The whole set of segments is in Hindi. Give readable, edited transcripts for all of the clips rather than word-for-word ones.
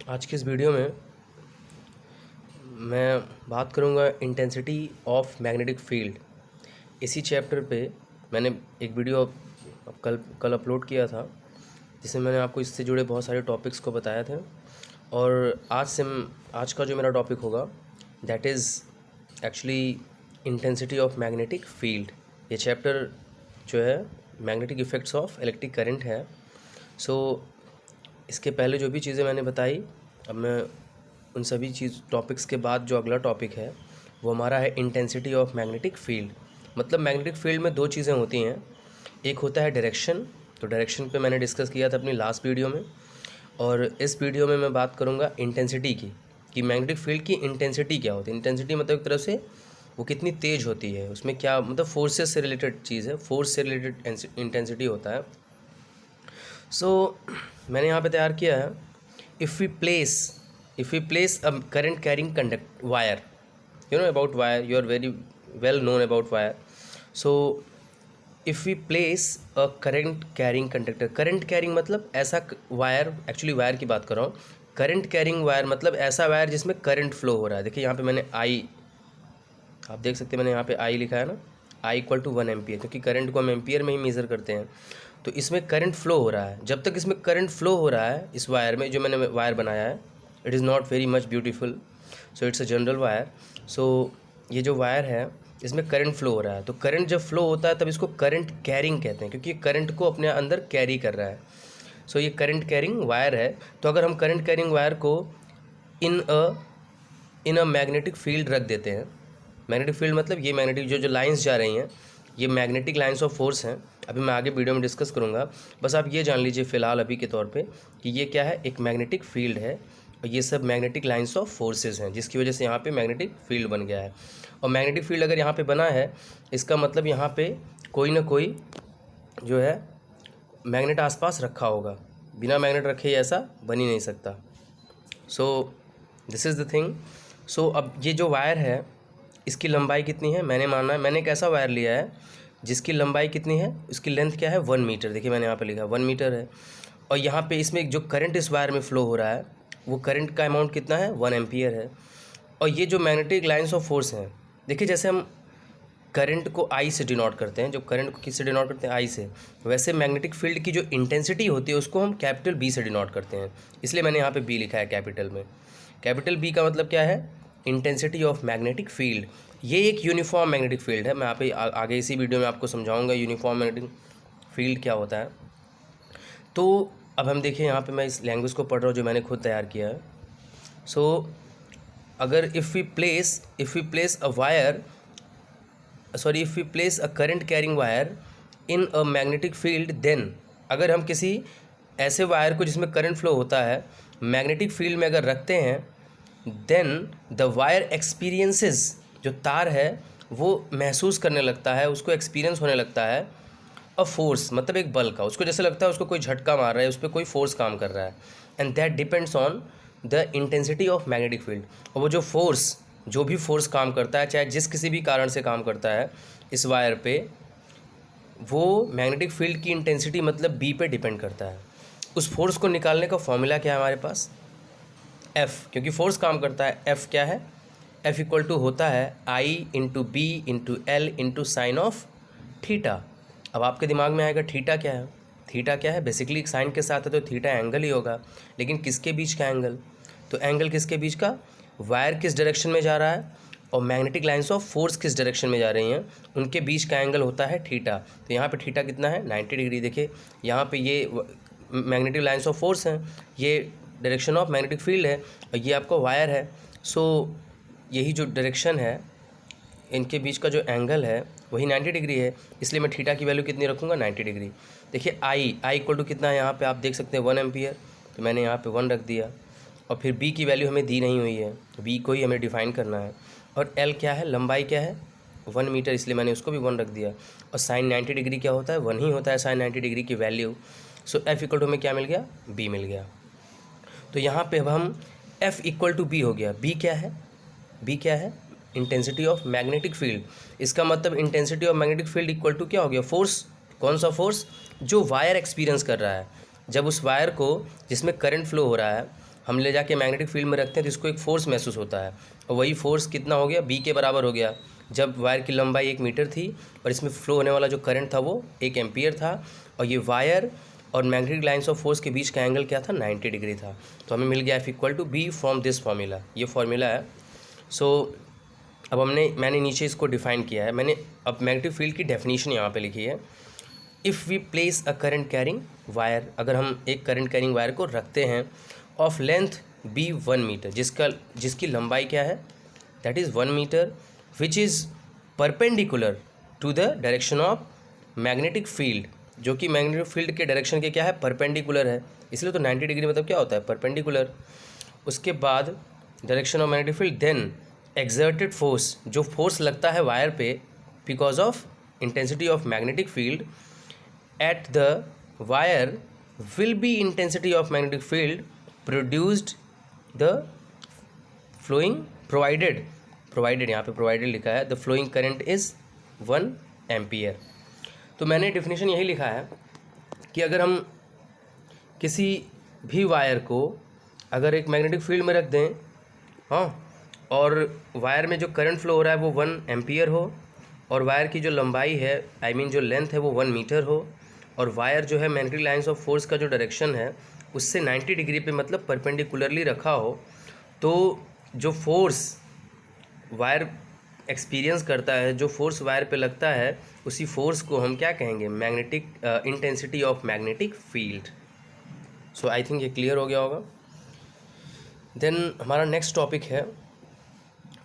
आज की इस वीडियो में मैं बात करूंगा इंटेंसिटी ऑफ मैग्नेटिक फील्ड। इसी चैप्टर पे मैंने एक वीडियो कल अपलोड किया था, जिसमें मैंने आपको इससे जुड़े बहुत सारे टॉपिक्स को बताया था। और आज का जो मेरा टॉपिक होगा that is actually intensity of magnetic field. ये चैप्टर जो है magnetic effects of electric current है। इसके पहले जो भी चीज़ें मैंने बताई, अब मैं उन सभी टॉपिक्स के बाद जो अगला टॉपिक है वो हमारा है इंटेंसिटी ऑफ मैग्नेटिक फील्ड। मतलब मैग्नेटिक फील्ड में दो चीज़ें होती हैं, एक होता है डायरेक्शन। तो डायरेक्शन पे मैंने डिस्कस किया था अपनी लास्ट वीडियो में, और इस वीडियो में मैं बात करूँगा इंटेंसिटी की, कि मैग्नेटिक फील्ड की इंटेंसिटी क्या होती है। इंटेंसिटी मतलब एक तरह से वो कितनी तेज़ होती है, उसमें क्या मतलब फोर्सेस से रिलेटेड चीज़ है, फोर्स से रिलेटेड इंटेंसिटी होता है। मैंने यहाँ पे तैयार किया है, if we place a current carrying conduct wire, you know about wire, you are very well known about wire. If we place a current carrying conductor, current carrying मतलब ऐसा वायर, एक्चुअली वायर की बात कर रहा हूँ। करंट कैरिंग वायर मतलब ऐसा वायर जिसमें करंट फ्लो हो रहा है। देखिए यहाँ पे मैंने आप देख सकते हैं, मैंने यहाँ पे आई लिखा है ना, आई इक्वल टू 1 एम्पियर, क्योंकि करंट को हम एम्पियर में ही मेज़र करते हैं। तो इसमें करंट फ्लो हो रहा है। जब तक इसमें करंट फ्लो हो रहा है इस वायर में, जो मैंने वायर बनाया है, it is not very much beautiful, so it's a general wire. ये जो वायर है इसमें करंट फ्लो हो रहा है। तो करंट जब फ्लो होता है तब इसको करंट कैरिंग कहते हैं, क्योंकि करंट को अपने अंदर कैरी कर रहा है। ये करंट कैरिंग वायर है। तो अगर हम करंट कैरिंग वायर को इन अ मैग्नेटिक फील्ड रख देते हैं, मैग्नेटिक फील्ड मतलब ये मैग्नेटिक जो लाइंस जा रही हैं, ये मैग्नेटिक लाइंस ऑफ फोर्स हैं। अभी मैं आगे वीडियो में डिस्कस करूँगा, बस आप ये जान लीजिए फ़िलहाल अभी के तौर पे कि ये क्या है, एक मैग्नेटिक फील्ड है, और ये सब मैग्नेटिक लाइंस ऑफ फोर्सेस हैं, जिसकी वजह से यहाँ पे मैग्नेटिक फील्ड बन गया है। और मैग्नेटिक फील्ड अगर यहाँ पे बना है, इसका मतलब यहाँ पे कोई ना कोई जो है मैग्नेट आसपास रखा होगा। बिना मैग्नेट रखे ऐसा बन ही नहीं सकता। This is the thing. अब ये जो वायर है इसकी लंबाई कितनी है, मैंने एक ऐसा वायर लिया है जिसकी लंबाई कितनी है, इसकी लेंथ क्या है, 1 मीटर। देखिए मैंने यहाँ पे लिखा 1 मीटर है। और यहाँ पे इसमें जो करंट इस वायर में फ़्लो हो रहा है वो करंट का अमाउंट कितना है, 1 एम्पियर है। और ये जो मैग्नेटिक लाइन्स ऑफ फोर्स हैं, देखिए जैसे हम करंट को आई से डिनोट करते हैं, जो करंट को किससे डिनोट करते हैं, आई से, वैसे मैग्नेटिक फील्ड की जो इंटेंसिटी होती है उसको हम कैपिटल बी से डिनोट करते हैं। इसलिए मैंने यहाँ पे बी लिखा है कैपिटल में। कैपिटल बी का मतलब क्या है, इंटेंसिटी ऑफ मैग्नेटिक फील्ड। ये एक यूनिफॉर्म मैग्नेटिक फील्ड है। मैं यहाँ पे आगे इसी वीडियो में आपको समझाऊंगा यूनिफॉर्म मैग्नेटिक फील्ड क्या होता है। तो अब हम देखिए, यहाँ पे मैं इस लैंग्वेज को पढ़ रहा हूँ जो मैंने खुद तैयार किया है। अगर if we place a current carrying wire in a magnetic field, then अगर हम किसी ऐसे वायर को जिसमें करंट फ्लो होता है मैग्नेटिक फील्ड में अगर रखते हैं, देन द वायर एक्सपीरियंसेस, जो तार है वो महसूस करने लगता है, उसको एक्सपीरियंस होने लगता है अ फोर्स, मतलब एक बल का। उसको जैसे लगता है उसको कोई झटका मार रहा है, उस पर कोई फोर्स काम कर रहा है। And that depends on the intensity of magnetic field. और वो जो भी फोर्स काम करता है, चाहे जिस किसी भी कारण से काम करता है इस वायर पे, वो मैग्नेटिक फील्ड की इंटेंसिटी मतलब बी पे डिपेंड करता है। उस फोर्स को निकालने का फॉर्मूला क्या है हमारे पास, एफ़, क्योंकि फोर्स काम करता है। एफ़ क्या है, एफ़ इक्वल टू होता है I into B into L into sine of theta. अब आपके दिमाग में आएगा थीटा क्या है। थीटा क्या है, बेसिकली साइन के साथ है तो थीटा एंगल ही होगा, लेकिन किसके बीच का एंगल, तो एंगल किसके बीच का, वायर किस डायरेक्शन में जा रहा है और मैग्नेटिक लाइंस ऑफ फोर्स किस डायरेक्शन में जा रही हैं, उनके बीच का एंगल होता है थीटा। तो यहाँ पे थीटा कितना है, 90 डिग्री। देखिए यहाँ पे ये मैग्नेटिक लाइंस ऑफ फोर्स हैं, ये डायरेक्शन ऑफ मैग्नेटिक फील्ड है, और ये आपका वायर है। यही जो डायरेक्शन है, इनके बीच का जो एंगल है वही 90 डिग्री है, इसलिए मैं थीटा की वैल्यू कितनी रखूँगा, 90 डिग्री। देखिए आई इक्वल टू कितना है, यहाँ पे आप देख सकते हैं 1 एम्पियर, तो मैंने यहाँ पे 1 रख दिया। और फिर बी की वैल्यू हमें दी नहीं हुई है, तो बी को ही हमें डिफाइन करना है। और एल क्या है, लंबाई क्या है, 1 मीटर, इसलिए मैंने उसको भी 1 रख दिया। और साइन 90 डिग्री क्या होता है, 1 ही होता है साइन 90 डिग्री की वैल्यू। एफ इक्वल टू हमें क्या मिल गया, बी मिल गया। तो यहाँ पे अब हम एफ इक्वल टू बी हो गया। बी क्या है, इंटेंसिटी ऑफ मैग्नेटिक फील्ड। इसका मतलब intensity of magnetic field equal to क्या हो गया, फोर्स। कौन सा फोर्स, जो वायर एक्सपीरियंस कर रहा है। जब उस वायर को जिसमें करंट फ्लो हो रहा है हम ले जाके मैग्नेटिक फील्ड में रखते हैं तो इसको एक फोर्स महसूस होता है, और वही फोर्स कितना हो गया, बी के बराबर हो गया। जब वायर की लंबाई 1 मीटर थी और इसमें फ्लो होने वाला जो करंट था वो 1 एम्पियर था, और ये वायर और मैग्नेटिक लाइन्स ऑफ फोर्स के बीच का एंगल क्या था, 90 डिग्री था। तो हमें मिल गया F equal to B from this formula, ये फार्मूला है। सो अब मैंने नीचे इसको डिफाइन किया है, मैंने अब मैग्नेटिक फील्ड की डेफिनेशन यहाँ पे लिखी है। If we place a current carrying wire, अगर हम एक करंट कैरिंग वायर को रखते हैं ऑफ लेंथ बी 1 मीटर, जिसकी लंबाई क्या है, that is 1 metre, which is perpendicular to the direction of magnetic field, जो कि मैग्नेटिक फील्ड के डायरेक्शन के क्या है, परपेंडिकुलर है। इसलिए तो 90 डिग्री मतलब क्या होता है, परपेंडिकुलर। उसके बाद direction of magnetic field, then exerted force, जो फोर्स लगता है वायर पे because of intensity of magnetic field at the wire will be intensity of magnetic field produced the flowing provided यहाँ पे provided लिखा है, the flowing current is 1 ampere. तो मैंने डिफिनेशन यही लिखा है कि अगर हम किसी भी वायर को अगर एक मैग्नेटिक फील्ड में रख दें, हाँ, और वायर में जो करंट फ्लो हो रहा है वो 1 एम्पियर हो, और वायर की जो लंबाई है, आई मीन जो लेंथ है वो 1 मीटर हो, और वायर जो है मैग्नेटिक लाइन्स ऑफ फोर्स का जो डायरेक्शन है उससे 90 डिग्री पे मतलब परपेंडिकुलरली रखा हो, तो जो फोर्स वायर एक्सपीरियंस करता है, जो फोर्स वायर पे लगता है, उसी फोर्स को हम क्या कहेंगे, magnetic intensity of magnetic field. So I think ये क्लियर हो गया होगा। देन हमारा नेक्स्ट टॉपिक है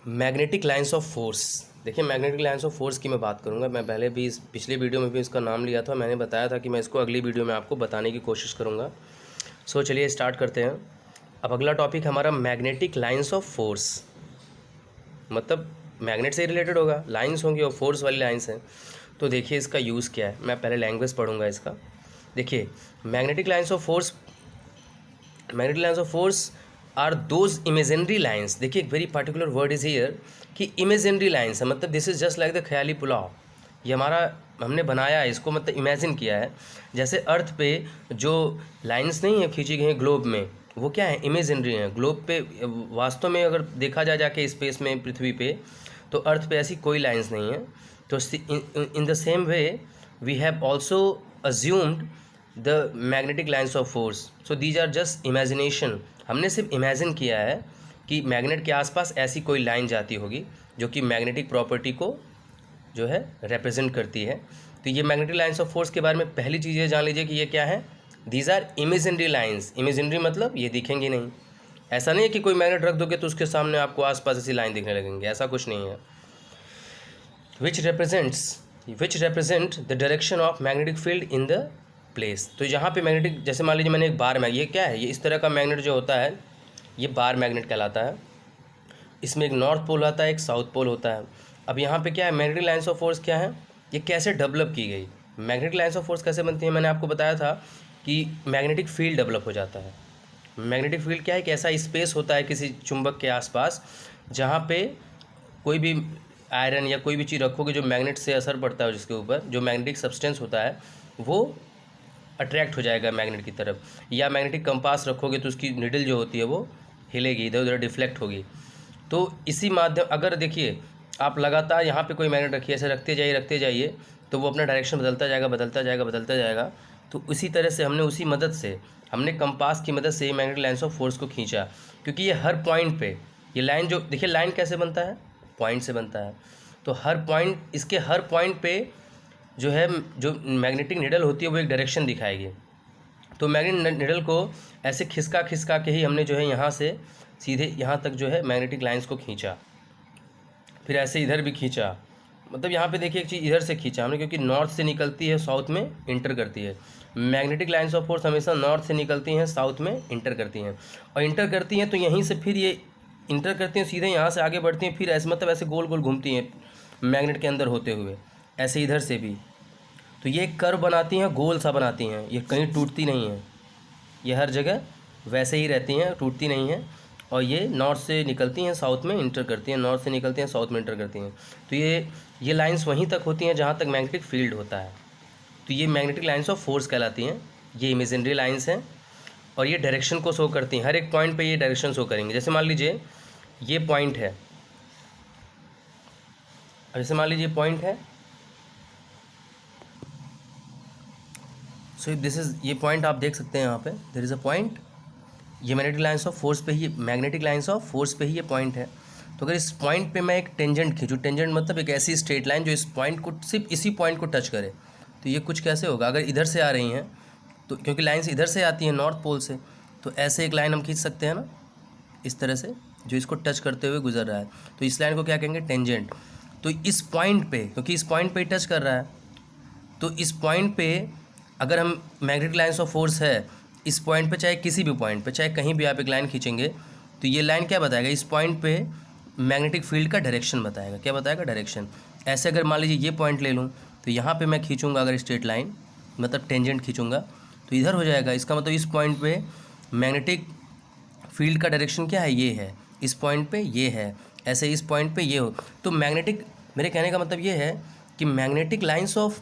मैग्नेटिक लाइन्स ऑफ फोर्स। देखिए मैग्नेटिक लाइन्स ऑफ फोर्स की मैं बात करूंगा, मैं पहले भी पिछले वीडियो में भी इसका नाम लिया था, मैंने बताया था कि मैं इसको अगली वीडियो में आपको बताने की कोशिश करूंगा। सो चलिए स्टार्ट करते हैं। अब अगला टॉपिक हमारा मैग्नेटिक लाइन्स ऑफ फोर्स, मतलब मैग्नेट से रिलेटेड होगा, लाइन्स होंगी और फोर्स वाली लाइन्स हैं। तो देखिए इसका यूज़ क्या है, मैं पहले लैंग्वेज पढ़ूँगा इसका। देखिए magnetic lines of force are those imaginary lines. देखिए एक very particular word is here कि इमेजिनरी लाइन्स है, मतलब this is just like the ख्याली पुलाव, ये हमने बनाया है इसको, मतलब इमेजिन किया है। जैसे अर्थ पे जो लाइन्स नहीं है खींची गई हैं ग्लोब में, वो क्या है, इमेजिनरी हैं। ग्लोब पे वास्तव में अगर देखा जाके स्पेस में, पृथ्वी पे, तो अर्थ पे ऐसी कोई लाइन्स नहीं है। तो in the same way we have also assumed the magnetic lines of force, so these are just imagination. हमने सिर्फ इमेजिन किया है कि मैग्नेट के आसपास ऐसी कोई लाइन जाती होगी जो कि मैग्नेटिक प्रॉपर्टी को जो है रिप्रेजेंट करती है। तो ये मैग्नेटिक लाइन्स ऑफ फोर्स के बारे में पहली चीज़ ये जान लीजिए कि ये क्या है, these are imaginary lines. Imaginary मतलब ये दिखेंगी नहीं, ऐसा नहीं है कि कोई मैग्नेट रख दोगे तो उसके सामने आपको आसपास ऐसी लाइन दिखने लगेंगी, ऐसा कुछ नहीं है। Which represent the direction of magnetic field in the place. तो यहाँ पे मैग्नेटिक, जैसे मान लीजिए मैंने एक बार मैग्नेट, ये क्या है, ये इस तरह का मैग्नेट जो होता है ये बार मैग्नेट कहलाता है। इसमें एक नॉर्थ पोल होता है, एक साउथ पोल होता है। अब यहाँ पे क्या है, मैग्नेटिक लाइन्स ऑफ फोर्स क्या है, ये कैसे डेवलप की गई, मैग्नेटिक लाइन्स ऑफ फोर्स कैसे बनती है। मैंने आपको बताया था कि मैग्नेटिक फील्ड डेवलप हो जाता है। मैग्नेटिक फील्ड क्या है, एक ऐसा स्पेस होता है किसी चुंबक के आसपास जहाँ पे कोई भी आयरन या कोई भी चीज़ रखोगे जो मैग्नेट से असर पड़ता है, जिसके ऊपर जो मैग्नेटिक सब्सटेंस होता है वो अट्रैक्ट हो जाएगा मैग्नेट की तरफ। या मैग्नेटिक कंपास रखोगे तो उसकी निडल जो होती है वो हिलेगी, इधर उधर डिफ्लेक्ट होगी। तो इसी माध्यम, अगर देखिए आप लगातार यहाँ पे कोई मैग्नेट रखिए, ऐसे रखते जाइए तो वो अपना डायरेक्शन बदलता जाएगा। तो इसी तरह से हमने कंपास की मदद से मैग्नेटिक लाइन्स ऑफ फोर्स को खींचा, क्योंकि ये हर पॉइंट पे ये लाइन, जो देखिए लाइन कैसे बनता है, पॉइंट से बनता है। तो इसके हर पॉइंट पे जो है, जो मैग्नेटिक निडल होती है वो एक डायरेक्शन दिखाएगी। तो मैग्नेटिक निडल को ऐसे खिसका के ही हमने जो है यहाँ से सीधे यहाँ तक जो है मैग्नेटिक लाइन्स को खींचा, फिर ऐसे इधर भी खींचा। मतलब यहाँ पे देखिए एक चीज़ इधर से खींचा हमने, क्योंकि नॉर्थ से निकलती है साउथ में इंटर करती है। मैग्नेटिक लाइन्स ऑफ फोर्स हमेशा नॉर्थ से निकलती हैं साउथ में इंटर करती हैं, और इंटर करती हैं तो यहीं से फिर ये इंटर करती हैं, सीधे यहाँ से आगे बढ़ती हैं, फिर ऐसे मतलब ऐसे गोल गोल घूमती हैं मैग्नेट के अंदर होते हुए, ऐसे इधर से भी। तो ये कर्व बनाती हैं, गोल सा बनाती हैं, ये कहीं टूटती नहीं है, ये हर जगह वैसे ही रहती हैं, टूटती नहीं हैं। और ये नॉर्थ से निकलती हैं साउथ में इंटर करती हैं, नॉर्थ से निकलती हैं साउथ में इंटर करती हैं। तो ये लाइंस वहीं तक होती हैं जहाँ तक मैग्नेटिक फील्ड होता है। तो ये मैग्नेटिक लाइंस ऑफ फोर्स कहलाती हैं, ये इमेजिनरी लाइंस हैं। और ये डायरेक्शन को शो करती हैं, हर एक पॉइंट पे ये डायरेक्शन शो करेंगे। जैसे मान लीजिए ये पॉइंट है, जैसे मान लीजिए पॉइंट है, सो दिस इज, ये पॉइंट आप देख सकते हैं यहाँ पे, देयर इज़ अ पॉइंट, ये मैग्नेटिक लाइन्स ऑफ फोर्स पे ही, मैग्नेटिक लाइन्स ऑफ फोर्स पे ही ये पॉइंट है। तो अगर इस पॉइंट पे मैं एक टेंजेंट खींचूँ, टेंजेंट मतलब एक ऐसी स्ट्रेट लाइन जो इस पॉइंट को, सिर्फ इसी पॉइंट को टच करे, तो ये कुछ कैसे होगा, अगर इधर से आ रही हैं तो, क्योंकि लाइन्स इधर से आती हैं नॉर्थ पोल से, तो ऐसे एक लाइन हम खींच सकते हैं ना, इस तरह से, जो इसको टच करते हुए गुजर रहा है, तो इस लाइन को क्या कहेंगे, टेंजेंट। तो इस पॉइंट पे, क्योंकि इस पॉइंट पे टच कर रहा है, तो इस पॉइंट पे अगर हम मैग्नेटिक लाइन्स ऑफ फोर्स है, इस पॉइंट पे चाहे किसी भी पॉइंट पे, चाहे कहीं भी आप एक लाइन खींचेंगे, तो ये लाइन क्या बताएगा, इस पॉइंट पे मैग्नेटिक फील्ड का डायरेक्शन बताएगा। क्या बताएगा, डायरेक्शन। ऐसे अगर मान लीजिए ये पॉइंट ले लूँ, तो यहाँ पे मैं खींचूंगा अगर स्ट्रेट लाइन, मतलब टेंजेंट खींचूंगा, तो इधर हो जाएगा। इसका मतलब इस पॉइंट पे मैग्नेटिक फील्ड का डायरेक्शन क्या है, ये है, इस पॉइंट पे ये है, ऐसे इस पॉइंट पे ये हो। तो मैग्नेटिक, मेरे कहने का मतलब ये है कि मैग्नेटिक लाइन्स ऑफ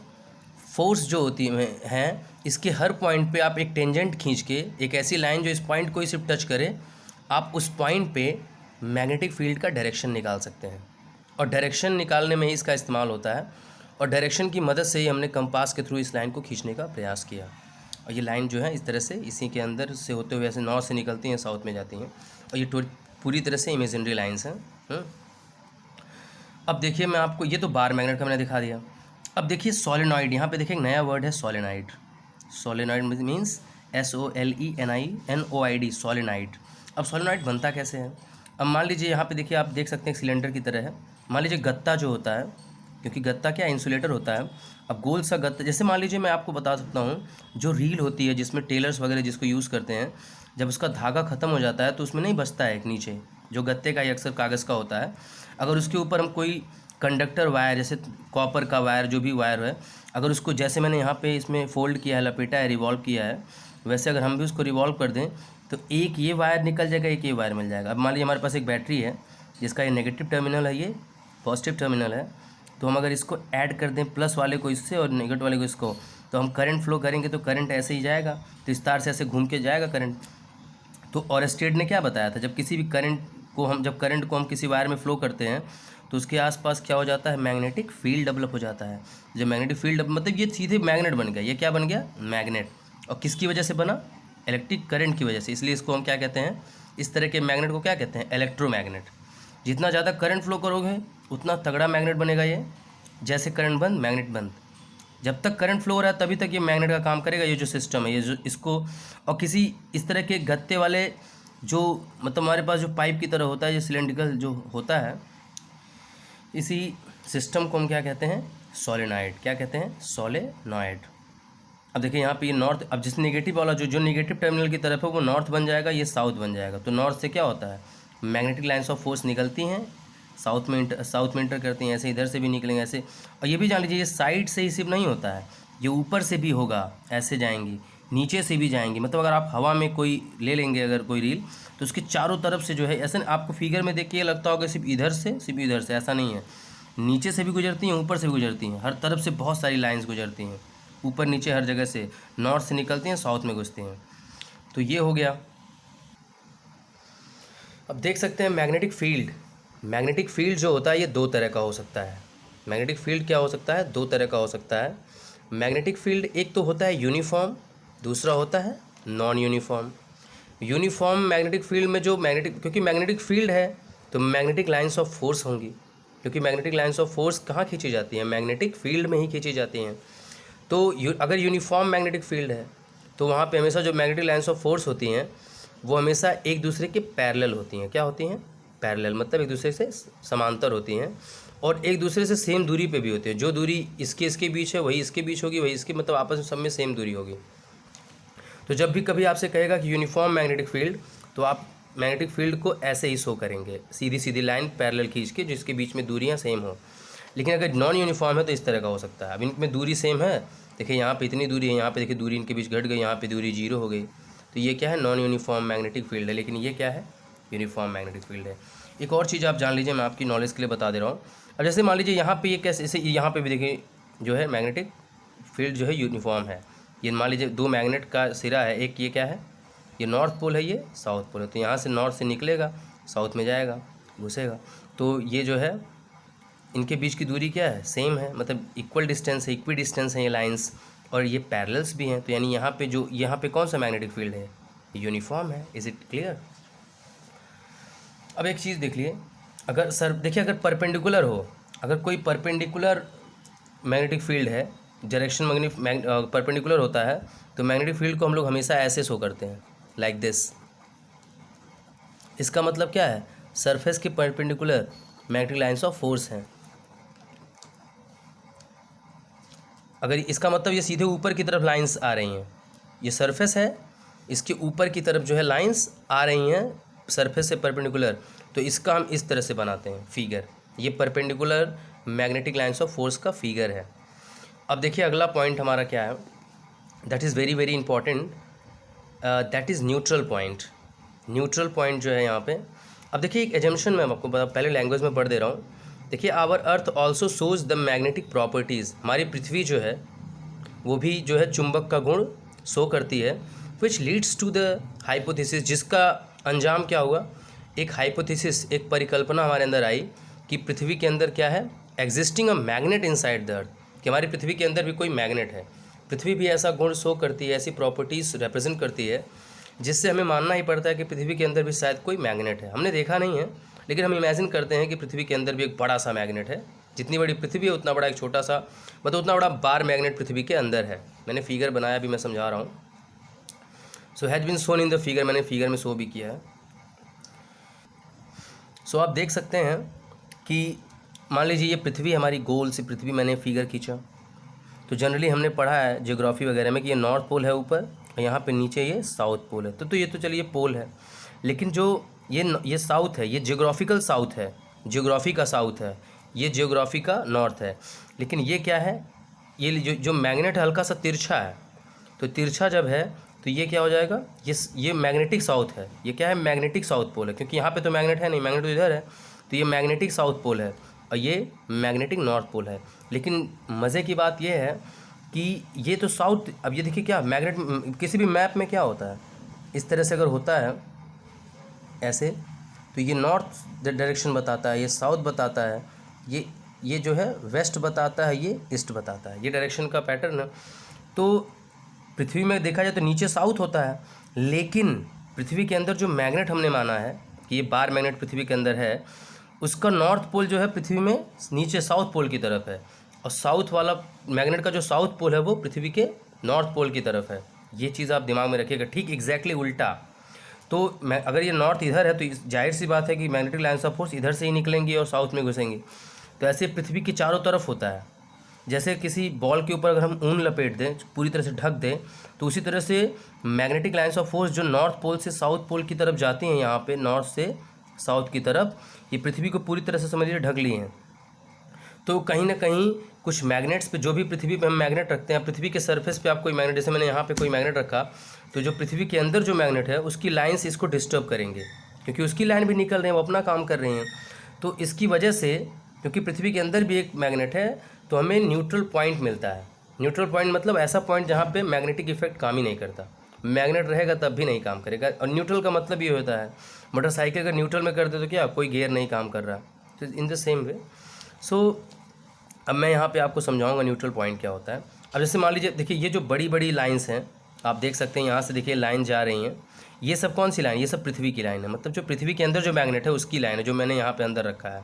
फोर्स जो होती हैं, इसके हर पॉइंट पे आप एक टेंजेंट खींच के, एक ऐसी लाइन जो इस पॉइंट को ही सिर्फ टच करे, आप उस पॉइंट पे मैग्नेटिक फील्ड का डायरेक्शन निकाल सकते हैं। और डायरेक्शन निकालने में ही इसका इस्तेमाल होता है, और डायरेक्शन की मदद से ही हमने कंपास के थ्रू इस लाइन को खींचने का प्रयास किया। और ये लाइन जो है इस तरह से इसी के अंदर से होते हुए ऐसे नॉर्थ से निकलती हैं, साउथ में जाती हैं, और ये पूरी तरह से इमेजिनरी लाइन्स हैं। अब देखिए मैं आपको, ये तो बार मैग्नेट का मैंने दिखा दिया। अब देखिए सोलेनॉइड, यहाँ पे देखिए एक नया वर्ड है solenoid. Solenoid means SOLENINOID, solenoid. अब सोलेनॉइड बनता कैसे है, अब मान लीजिए यहाँ पे देखिए, आप देख सकते हैं सिलेंडर की तरह है। मान लीजिए गत्ता जो होता है, क्योंकि गत्ता क्या इंसुलेटर होता है, अब गोल सा गत्ता, जैसे मान लीजिए मैं आपको बता सकता हूँ, जो रील होती है जिसमें टेलर्स वगैरह जिसको यूज़ करते हैं, जब उसका धागा ख़त्म हो जाता है तो उसमें नहीं बचता है एक नीचे, जो गत्ते का ही अक्सर कागज़ का होता है, अगर उसके ऊपर हम कोई कंडक्टर वायर, जैसे कॉपर का वायर, जो भी वायर है, अगर उसको जैसे मैंने यहाँ पे इसमें फोल्ड किया है, लपेटा है, रिवॉल्व किया है, वैसे अगर हम भी उसको रिवॉल्व कर दें तो एक ये वायर निकल जाएगा, एक ये वायर मिल जाएगा। अब मान लीजिए हमारे पास एक बैटरी है जिसका ये नेगेटिव टर्मिनल है, ये पॉजिटिव टर्मिनल है, तो हम अगर इसको ऐड कर दें प्लस वाले को इससे और नेगेटिव वाले को इसको, तो हम करंट फ्लो करेंगे तो करंट ऐसे ही जाएगा, तो इस तार से ऐसे घूम के जाएगा करंट। तो ऑरेस्टेड ने क्या बताया था, जब किसी भी करंट को हम किसी वायर में फ्लो करते हैं तो उसके आसपास क्या हो जाता है, मैग्नेटिक फील्ड डेवलप हो जाता है। जब मैग्नेटिक फील्ड मतलब ये सीधे मैग्नेट बन गया, ये क्या बन गया, मैग्नेट। और किसकी वजह से बना, इलेक्ट्रिक करंट की वजह से, इसलिए इसको हम क्या कहते हैं, इस तरह के मैग्नेट को क्या कहते हैं, इलेक्ट्रोमैग्नेट। जितना ज़्यादा करंट फ्लो करोगे उतना तगड़ा मैग्नेट बनेगा ये। जैसे करंट बंद, मैग्नेट बंद। जब तक करंट फ्लो हो रहा है तभी तक ये मैग्नेट का काम करेगा, ये जो सिस्टम है, ये जो इसको, और किसी इस तरह के गत्ते वाले जो, मतलब हमारे पास जो पाइप की तरह होता है, जो सिलेंड्रिकल जो होता है, इसी सिस्टम को हम क्या कहते हैं, सोलेनॉइड। क्या कहते हैं, सोलेनॉइड। अब देखिए यहाँ पे ये नॉर्थ, अब जिस नेगेटिव वाला जो नेगेटिव टर्मिनल की तरफ है वो नॉर्थ बन जाएगा, ये साउथ बन जाएगा। तो नॉर्थ से क्या होता है, मैग्नेटिक लाइन्स ऑफ फोर्स निकलती हैं, साउथ में इंटर करती हैं, ऐसे इधर से भी निकलेंगे ऐसे। और ये भी जान लीजिए, ये साइड से ही सिर्फ नहीं होता है, ये ऊपर से भी होगा, ऐसे जाएंगी, नीचे से भी जाएंगी। मतलब अगर आप हवा में कोई ले लेंगे अगर कोई रील, तो उसके चारों तरफ से जो है, ऐसे आपको फिगर में देख के ये लगता होगा सिर्फ इधर से, सिर्फ इधर से, ऐसा नहीं है। नीचे से भी गुजरती हैं, ऊपर से भी गुजरती हैं, हर तरफ से बहुत सारी लाइन्स गुजरती हैं, ऊपर नीचे हर जगह से, नॉर्थ से निकलती हैं, साउथ में घुसती हैं। तो ये हो गया। अब देख सकते हैं मैग्नेटिक फील्ड जो होता है ये दो तरह का हो सकता है। मैग्नेटिक फील्ड क्या हो सकता है, दो तरह का हो सकता है। मैग्नेटिक फील्ड एक तो होता है यूनिफॉर्म, दूसरा होता है non uniform. Uniform magnetic field में जो क्योंकि मैग्नेटिक फील्ड है तो मैग्नेटिक लाइन्स ऑफ फोर्स होंगी, क्योंकि मैग्नेटिक लाइन्स ऑफ फोर्स कहाँ खींची जाती हैं, मैग्नेटिक फील्ड में ही खींची जाती हैं। तो अगर यूनिफॉर्म मैग्नेटिक फील्ड है तो वहाँ पे हमेशा जो मैग्नेटिक लाइन्स ऑफ फोर्स होती हैं वो हमेशा एक दूसरे के पैरेलल होती हैं। क्या होती हैं, पैरेलल, मतलब एक दूसरे से समांतर होती हैं, और एक दूसरे से सेम दूरी पे भी होती है। जो दूरी इसके बीच है वही इसके बीच होगी, वही इसके, मतलब आपस में सब में सेम दूरी होगी। तो जब भी कभी आपसे कहेगा कि यूनिफॉर्म मैग्नेटिक फील्ड, तो आप मैग्नेटिक फील्ड को ऐसे ही शो करेंगे, सीधी सीधी लाइन पैरेलल खींच के, जिसके बीच में दूरियाँ सेम हो। लेकिन अगर नॉन यूनिफॉर्म है तो इस तरह का हो सकता है। अब इनमें दूरी सेम है, देखिए यहाँ पे इतनी दूरी है, यहाँ पे देखिए दूरी इनके बीच घट गई, यहाँ पे दूरी 0 हो गई, तो ये क्या है, नॉन यूनिफॉर्म मैग्नेटिक फील्ड है। लेकिन ये क्या है, यूनिफॉर्म मैग्नेटिक फील्ड है। एक और चीज़ आप जान लीजिए, मैं आपकी नॉलेज के लिए बता दे रहा हूँ। अब जैसे मान लीजिए यहाँ पे ये कैसे, जैसे यहाँ पे भी देखिए जो है मैग्नेटिक फील्ड जो है यूनिफॉर्म है। ये मान लीजिए दो मैग्नेट का सिरा है, एक ये क्या है, ये नॉर्थ पोल है, ये साउथ पोल है, तो यहाँ से नॉर्थ से निकलेगा, साउथ में जाएगा, घुसेगा। तो ये जो है इनके बीच की दूरी क्या है, सेम है, मतलब इक्वल डिस्टेंस है, इक्वी डिस्टेंस है ये लाइंस, और ये पैरेलल्स भी हैं। तो यानी यहाँ पे कौन सा मैग्नेटिक फील्ड है, यूनिफॉर्म है। Is it clear? अब एक चीज़ देख लिए, अगर सर देखिए, अगर परपेंडिकुलर हो, अगर कोई परपेंडिकुलर मैग्नेटिक फील्ड है, डायरेक्शन परपेंडिकुलर होता है, तो मैग्नेटिक फील्ड को हम लोग हमेशा ऐसे शो करते हैं, लाइक दिस। इसका मतलब क्या है, सरफेस के perpendicular magnetic lines of force हैं। अगर इसका मतलब ये सीधे ऊपर की तरफ लाइंस आ रही हैं, ये सरफेस है, इसके ऊपर की तरफ जो है लाइंस आ रही हैं सरफेस से परपेंडिकुलर, तो इसका हम इस तरह से बनाते हैं फिगर। ये perpendicular magnetic lines of force का फिगर है। अब देखिए अगला पॉइंट हमारा क्या है, that is very very important, that is neutral point. Neutral point जो है यहाँ पे, अब देखिए एक एजम्पशन मैं आपको पहले लैंग्वेज में पढ़ दे रहा हूँ। देखिए, our earth also shows the magnetic properties, हमारी पृथ्वी जो है वो भी जो है चुंबक का गुण शो करती है, which leads to the hypothesis, जिसका अंजाम क्या हुआ, एक हाइपोथेसिस, एक परिकल्पना हमारे अंदर आई कि पृथ्वी के अंदर क्या है, existing a magnet inside the earth, कि हमारी पृथ्वी के अंदर भी कोई मैग्नेट है। पृथ्वी भी ऐसा गुण शो करती है, ऐसी प्रॉपर्टीज़ रिप्रेजेंट करती है, जिससे हमें मानना ही पड़ता है कि पृथ्वी के अंदर भी शायद कोई मैग्नेट है। हमने देखा नहीं है, लेकिन हम इमेजिन करते हैं कि पृथ्वी के अंदर भी एक बड़ा सा मैग्नेट है। जितनी बड़ी पृथ्वी है उतना बड़ा एक छोटा सा, मतलब उतना बड़ा बार मैग्नेट पृथ्वी के अंदर है। मैंने फिगर बनाया, भी मैं समझा रहा हूँ। So has been shown in the figure, मैंने फिगर में शो भी किया है। सो आप देख सकते हैं कि मान लीजिए ये पृथ्वी हमारी गोल से पृथ्वी, मैंने फिगर खींचा, तो जनरली हमने पढ़ा है ज्योग्राफी वगैरह में कि ये नॉर्थ पोल है ऊपर, और यहाँ पे नीचे ये साउथ पोल है। तो ये तो चलिए पोल है, लेकिन जो ये साउथ है, ये जियोग्राफिकल साउथ है, जियोग्राफी का साउथ है, ये जियोग्राफी का नॉर्थ है। लेकिन ये क्या है, ये जो मैग्नेट है हल्का सा तिरछा है, तो तिरछा जब है तो ये क्या हो जाएगा, ये मैग्नेटिक साउथ है। ये क्या है, मैग्नेटिक साउथ पोल है, क्योंकि यहाँ पे तो मैग्नेट है नहीं, मैग्नेट तो इधर है, तो ये मैग्नेटिक साउथ पोल है, और ये मैग्नेटिक नॉर्थ पोल है। लेकिन मज़े की बात ये है कि ये तो साउथ, अब ये देखिए क्या मैग्नेट, किसी भी मैप में क्या होता है, इस तरह से अगर होता है ऐसे, तो ये नॉर्थ डायरेक्शन बताता है, ये साउथ बताता है, ये जो है वेस्ट बताता है, ये ईस्ट बताता है, ये डायरेक्शन का पैटर्न है। तो पृथ्वी में देखा जाए तो नीचे साउथ होता है, लेकिन पृथ्वी के अंदर जो मैग्नेट हमने माना है कि ये बार मैग्नेट पृथ्वी के अंदर है, उसका नॉर्थ पोल जो है पृथ्वी में नीचे साउथ पोल की तरफ है, और साउथ वाला मैग्नेट का जो साउथ पोल है वो पृथ्वी के नॉर्थ पोल की तरफ है। ये चीज़ आप दिमाग में रखिएगा, ठीक एग्जैक्टली उल्टा। तो अगर ये नॉर्थ इधर है तो जाहिर सी बात है कि मैग्नेटिक लाइन्स ऑफ फोर्स इधर से ही निकलेंगी और साउथ में घुसेंगी। तो ऐसे पृथ्वी के चारों तरफ होता है, जैसे किसी बॉल के ऊपर अगर हम ऊन लपेट दें, पूरी तरह से ढक दें, तो उसी तरह से मैग्नेटिक लाइन्स ऑफ फोर्स जो नॉर्थ पोल से साउथ पोल की तरफ जाती हैं, यहाँ पे नॉर्थ से साउथ की तरफ, ये पृथ्वी को पूरी तरह से समझिए ढक ली हैं। तो कहीं ना कहीं कुछ मैग्नेट्स पे, जो भी पृथ्वी पे हम मैग्नेट रखते हैं, पृथ्वी के सरफेस पे आप कोई मैग्नेट, जैसे मैंने यहाँ पे कोई मैग्नेट रखा, तो जो पृथ्वी के अंदर जो मैग्नेट है उसकी लाइन्स इसको डिस्टर्ब करेंगे, क्योंकि उसकी लाइन भी निकल रही है, वो अपना काम कर रही हैं। तो इसकी वजह से, क्योंकि पृथ्वी के अंदर भी एक मैग्नेट है, तो हमें न्यूट्रल पॉइंट मिलता है। न्यूट्रल पॉइंट मतलब ऐसा पॉइंट जहाँ पे मैग्नेटिक इफेक्ट काम ही नहीं करता, मैग्नेट रहेगा तब भी नहीं काम करेगा। और न्यूट्रल का मतलब ये होता है, मोटरसाइकिल अगर न्यूट्रल में कर दे तो क्या, कोई गियर नहीं काम कर रहा। तो इन द सेम वे, सो अब मैं यहाँ पे आपको समझाऊंगा न्यूट्रल पॉइंट क्या होता है। अब जैसे मान लीजिए, देखिए ये जो बड़ी बड़ी लाइंस हैं, आप देख सकते हैं यहाँ से, देखिए लाइन जा रही हैं, ये सब कौन सी लाइन, ये सब पृथ्वी की लाइन है, मतलब जो पृथ्वी के अंदर जो मैग्नेट है उसकी लाइन है, जो मैंने यहाँ पे अंदर रखा है।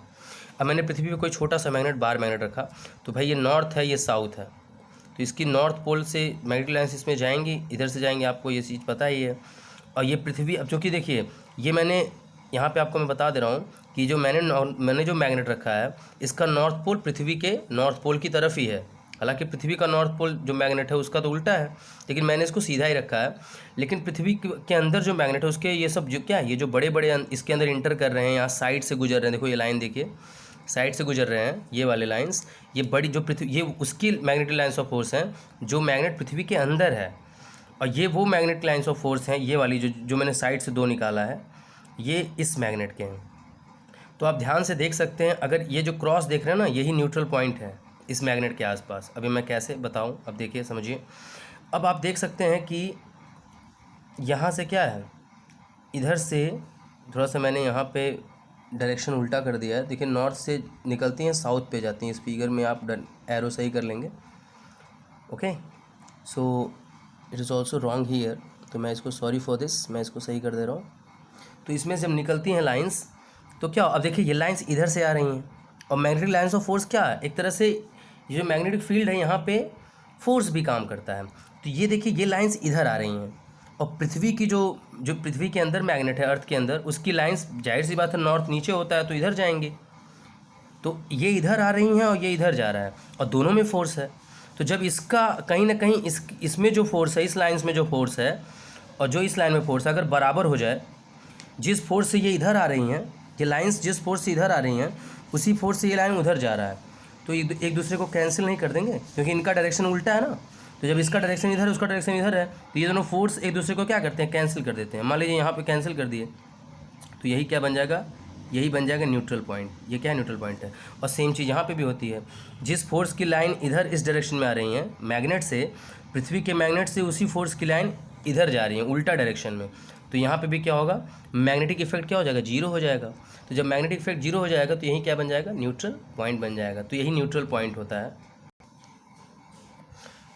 अब मैंने पृथ्वी पे कोई छोटा सा मैग्नेट, बार मैग्नेट रखा, तो भाई ये नॉर्थ है, ये साउथ है, तो इसकी नॉर्थ पोल से मैग्नेटिक लाइन्स इसमें जाएंगी, इधर से जाएंगी, आपको ये चीज़ पता ही है। और ये पृथ्वी, अब जो कि देखिए, ये मैंने यहाँ पे आपको मैं बता दे रहा हूँ कि जो मैंने जो मैग्नेट रखा है, इसका नॉर्थ पोल पृथ्वी के नॉर्थ पोल की तरफ ही है। हालांकि पृथ्वी का नॉर्थ पोल जो मैग्नेट है उसका तो उल्टा है, लेकिन मैंने इसको सीधा ही रखा है। लेकिन पृथ्वी के अंदर जो मैग्नेट है उसके ये सब जो क्या है, ये जो बड़े बड़े इसके अंदर इंटर कर रहे हैं, यहाँ साइड से गुजर रहे हैं, देखो ये लाइन देखिए, साइड से गुजर रहे हैं ये वाले लाइंस, ये बड़ी जो पृथ्वी, ये उसकी मैग्नेटिक लाइन्स ऑफ फोर्स हैं जो मैग्नेट पृथ्वी के अंदर है, और ये वो मैग्नेटिक लाइन्स ऑफ फोर्स हैं, ये वाली जो मैंने साइड से दो निकाला है, ये इस मैग्नेट के हैं। तो आप ध्यान से देख सकते हैं, अगर ये जो क्रॉस देख रहे हैं ना, यही न्यूट्रल पॉइंट है इस मैग्नेट के आसपास। अभी मैं कैसे बताऊं, अब देखिए समझिए। अब आप देख सकते हैं कि यहाँ से क्या है, इधर से थोड़ा सा मैंने यहाँ पे डायरेक्शन उल्टा कर दिया है। देखिए नॉर्थ से निकलती हैं साउथ पे जाती हैं। इस फिगर में आप एरो सही कर लेंगे। Okay, so it is also wrong hear, तो मैं इसको सॉरी फॉर दिस, मैं इसको सही कर दे रहा हूँ। तो इसमें जब निकलती हैं लाइंस तो क्या, अब देखिए ये लाइंस इधर से आ रही हैं और मैग्नेटिक लाइंस ऑफ फोर्स क्या है, एक तरह से ये जो मैग्नेटिक फील्ड है यहाँ पे फोर्स भी काम करता है। तो ये देखिए ये लाइंस इधर आ रही हैं और पृथ्वी की जो पृथ्वी के अंदर मैग्नेट है, अर्थ के अंदर, उसकी लाइंस जाहिर सी बात है नॉर्थ नीचे होता है तो इधर जाएंगे। तो ये इधर आ रही हैं और ये इधर जा रहा है और दोनों में फोर्स है। तो जब इसका कहीं ना कहीं इसमें जो फोर्स है, इस लाइंस में जो फोर्स है और जो इस लाइन में फोर्स है, अगर बराबर हो जाए, जिस फोर्स से ये इधर आ रही हैं, ये लाइंस जिस फोर्स से इधर आ रही हैं उसी फोर्स से ये लाइन उधर जा रहा है, तो ये एक दूसरे को कैंसिल नहीं कर देंगे क्योंकि इनका डायरेक्शन उल्टा है ना। तो जब इसका डायरेक्शन इधर है, उसका डायरेक्शन इधर है, तो ये दोनों फोर्स एक दूसरे को क्या करते हैं, कैंसिल कर देते हैं। मान लीजिए यहाँ पे कैंसिल कर दिए तो यही क्या बन जाएगा, यही बन जाएगा न्यूट्रल पॉइंट। ये क्या है, न्यूट्रल पॉइंट है। और सेम चीज़ यहाँ पे भी होती है, जिस फोर्स की लाइन इधर इस डायरेक्शन में आ रही हैं मैग्नेट से, पृथ्वी के मैग्नेट से उसी फोर्स की लाइन इधर जा रही है उल्टा डायरेक्शन में, तो यहाँ पे भी क्या होगा, मैग्नेटिक इफेक्ट क्या हो जाएगा, जीरो हो जाएगा। तो जब मैग्नेटिक इफेक्ट जीरो हो जाएगा तो यही क्या बन जाएगा, न्यूट्रल पॉइंट बन जाएगा। तो यही न्यूट्रल पॉइंट होता है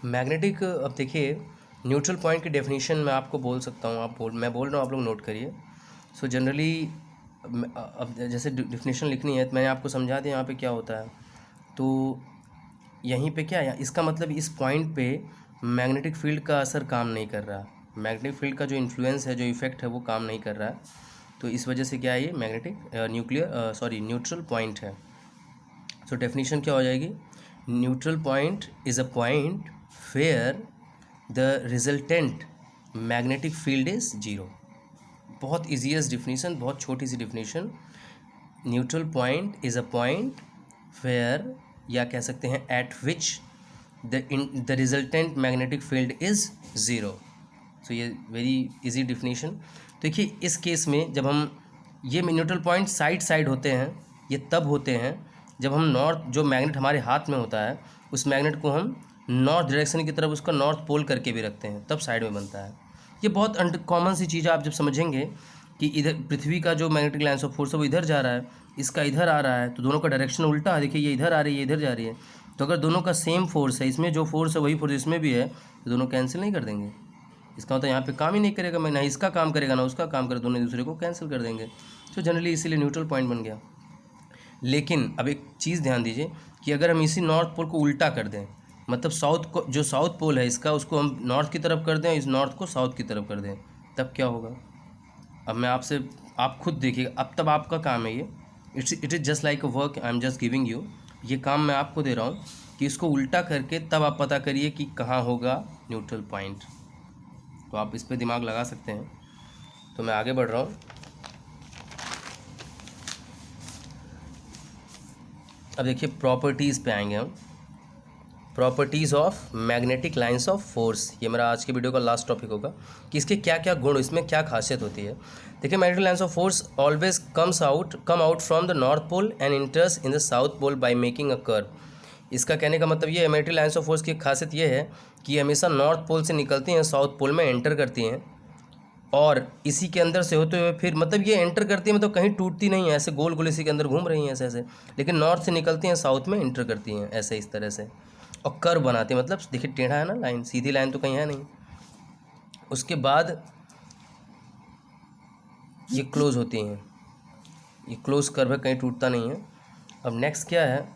मैग्नेटिक। अब देखिए न्यूट्रल पॉइंट की डेफिनेशन मैं आपको बोल सकता हूँ, मैं बोल रहा हूँ, आप लोग नोट करिए। सो जनरली अब जैसे डेफिनेशन लिखनी है तो मैंने आपको समझा दिया यहाँ पे क्या होता है। तो यहीं पे क्या है, इसका मतलब इस पॉइंट पे मैग्नेटिक फील्ड का असर काम नहीं कर रहा, मैग्नेटिक फील्ड का जो इन्फ्लुएंस है, जो इफेक्ट है, वो काम नहीं कर रहा है। तो इस वजह से क्या है, ये मैग्नेटिक न्यूट्रल पॉइंट है। सो डेफिनेशन क्या हो जाएगी, neutral point is a point where the resultant magnetic field is zero. बहुत ईजीएस्ट डिफिनीशन, बहुत छोटी सी definition. Neutral point is a point where, या कह सकते हैं at which the resultant magnetic field is zero. So ये वेरी इजी डिफिनीशन। तो देखिए इस केस में जब हम ये न्यूट्रल पॉइंट साइड होते हैं, ये तब होते हैं जब हम नॉर्थ, जो मैग्नेट हमारे हाथ में होता है, उस मैग्नेट को हम नॉर्थ डायरेक्शन की तरफ उसका नॉर्थ पोल करके भी रखते हैं, तब साइड में बनता है। ये बहुत कॉमन सी चीज़ आप जब समझेंगे कि इधर पृथ्वी का जो मैग्नेटिक लाइंस ऑफ फोर्स है वो इधर जा रहा है, इसका इधर आ रहा है, तो दोनों का डायरेक्शन उल्टा है। देखिए ये इधर आ रही है, ये इधर जा रही है। तो अगर दोनों का सेम फोर्स है, इसमें जो फोर्स है वही फोर्स इसमें भी है, तो दोनों कैंसिल नहीं कर देंगे। इसका मतलब यहाँ पे काम ही नहीं करेगा, मैं ना इसका काम करेगा ना उसका काम करेगा, दोनों एक दूसरे को कैंसिल कर देंगे। तो जनरली इसीलिए न्यूट्रल पॉइंट बन गया। लेकिन अब एक चीज़ ध्यान दीजिए कि अगर हम इसी नॉर्थ पोल को उल्टा कर दें, मतलब साउथ को, जो साउथ पोल है इसका, उसको हम नॉर्थ की तरफ कर दें, इस नॉर्थ को साउथ की तरफ कर दें, तब क्या होगा। अब मैं आपसे, आप खुद देखिएगा, अब तब आपका काम है ये, it is just like a work, I am just giving you, ये काम मैं आपको दे रहा हूँ कि इसको उल्टा करके तब आप पता करिए कि कहाँ होगा न्यूट्रल पॉइंट। तो आप इस पर दिमाग लगा सकते हैं। तो मैं आगे बढ़ रहा हूँ। अब देखिए प्रॉपर्टीज़ पे आएंगे हम। Properties of magnetic lines of force, ये मेरा आज के वीडियो का लास्ट टॉपिक होगा कि इसके क्या क्या गुण, इसमें क्या खासियत होती है। देखिए magnetic lines of force always come out from the north pole and enters in the south pole by making a curve. इसका कहने का मतलब ये है, मैग्नेटिक लाइंस ऑफ फोर्स की खासियत ये है कि हमेशा नॉर्थ पोल से निकलती हैं, साउथ पोल में एंटर करती हैं और इसी के अंदर से होते हुए फिर, मतलब ये एंटर करती है मतलब कहीं टूटती नहीं है, ऐसे गोल गोल इसी के अंदर घूम रही हैं ऐसे ऐसे, लेकिन नॉर्थ से निकलती हैं, साउथ में एंटर करती हैं ऐसे इस तरह से, और कर्व बनाती है। मतलब देखिए टेढ़ा है ना लाइन, सीधी लाइन तो कहीं है नहीं। उसके बाद ये क्लोज होती हैं, ये क्लोज कर्व है, कहीं टूटता नहीं है। अब नेक्स्ट क्या है,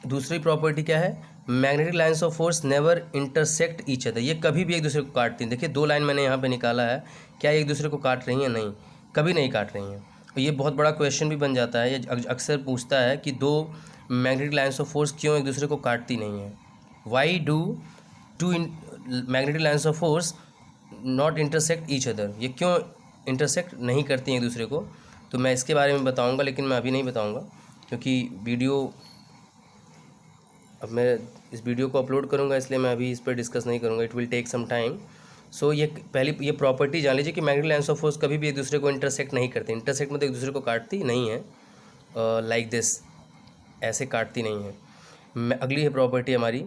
दूसरी प्रॉपर्टी क्या है, magnetic lines of force never intersect each other. ये कभी भी एक दूसरे को काटती हैं। देखिए दो लाइन मैंने यहाँ पे निकाला है, क्या एक दूसरे को काट रही हैं, नहीं, कभी नहीं काट रही हैं। और ये बहुत बड़ा क्वेश्चन भी बन जाता है, ये अक्सर पूछता है कि दो मैग्नेटिक लाइंस ऑफ फोर्स क्यों एक दूसरे को काटती नहीं है, why do two magnetic lines of force not intersect each other, ये क्यों इंटरसेक्ट नहीं करती हैं एक दूसरे को। तो मैं इसके बारे में बताऊँगा, लेकिन मैं अभी नहीं बताऊँगा क्योंकि वीडियो, अब मैं इस वीडियो को अपलोड करूंगा, इसलिए मैं अभी इस पर डिस्कस नहीं करूंगा, it will take some time. So ये पहली ये प्रॉपर्टी जान लीजिए कि मैग्नेटिक लाइंस ऑफ फोर्स कभी भी एक दूसरे को इंटरसेक्ट नहीं करती। इंटरसेक्ट मतलब एक दूसरे को काटती नहीं है, लाइक दिस, ऐसे काटती नहीं है। अगली है प्रॉपर्टी हमारी